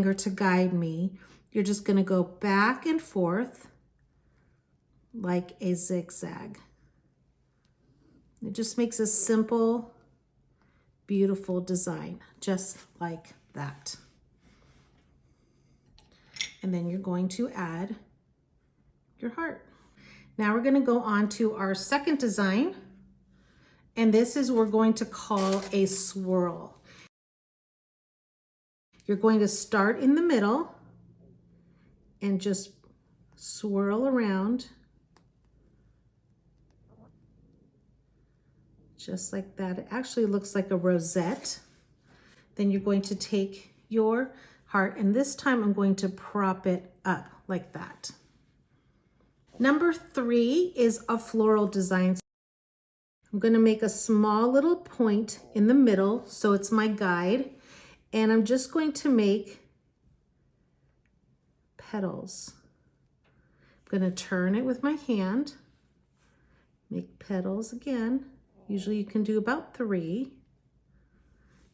to guide me. You're just going to go back and forth like a zigzag. It just makes a simple, beautiful design, just like that. And then you're going to add your heart. Now we're going to go on to our second design, and this is we're going to call a swirl. You're going to start in the middle and just swirl around just like that. It actually looks like a rosette. Then you're going to take your heart, and this time I'm going to prop it up like that. Number 3 is a floral design. I'm going to make a small little point in the middle, so it's my guide, and I'm just going to make petals. I'm going to turn it with my hand, make petals again. Usually you can do about 3,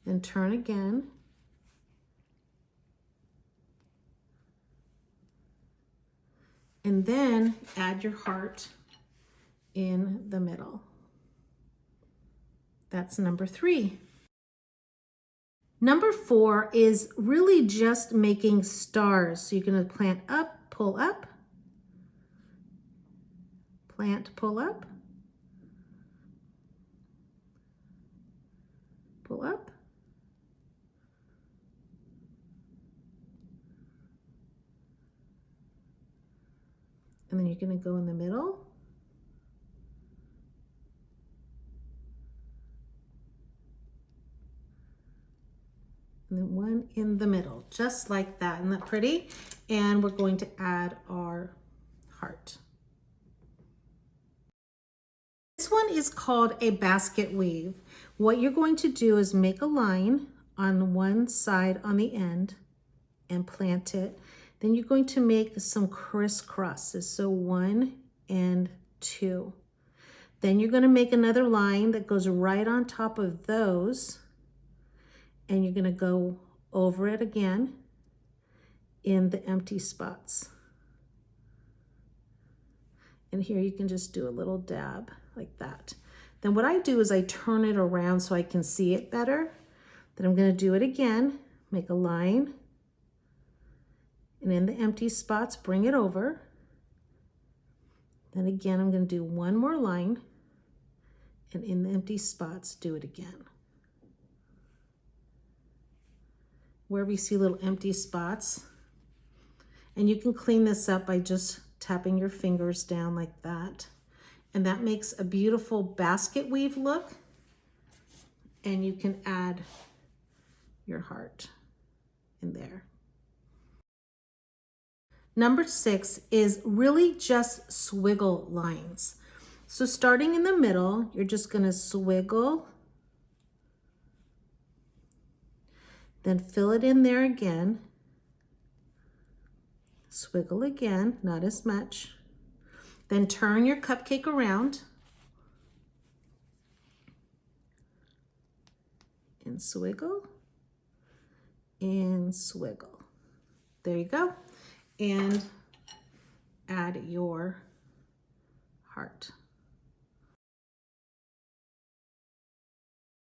then turn again. And then add your heart in the middle. That's number 3. Number 4 is really just making stars. So you're going to plant up, pull up, plant, pull up, pull up, and then you're going to go in the middle. And then one in the middle, just like that. Isn't that pretty? And we're going to add our heart. This one is called a basket weave. What you're going to do is make a line on one side on the end and plant it. Then you're going to make some crisscrosses. So 1 and 2. Then you're going to make another line that goes right on top of those. And you're going to go over it again in the empty spots. And here you can just do a little dab like that. Then what I do is I turn it around so I can see it better. Then I'm going to do it again, make a line, and in the empty spots, bring it over. Then again, I'm going to do one more line, and in the empty spots, do it again. Wherever you see little empty spots. And you can clean this up by just tapping your fingers down like that. And that makes a beautiful basket weave look. And you can add your heart in there. Number 6 is really just swiggle lines. So starting in the middle, you're just going to swiggle, then fill it in there again, swiggle again, not as much, then turn your cupcake around and swiggle and swiggle. There you go. And add your heart.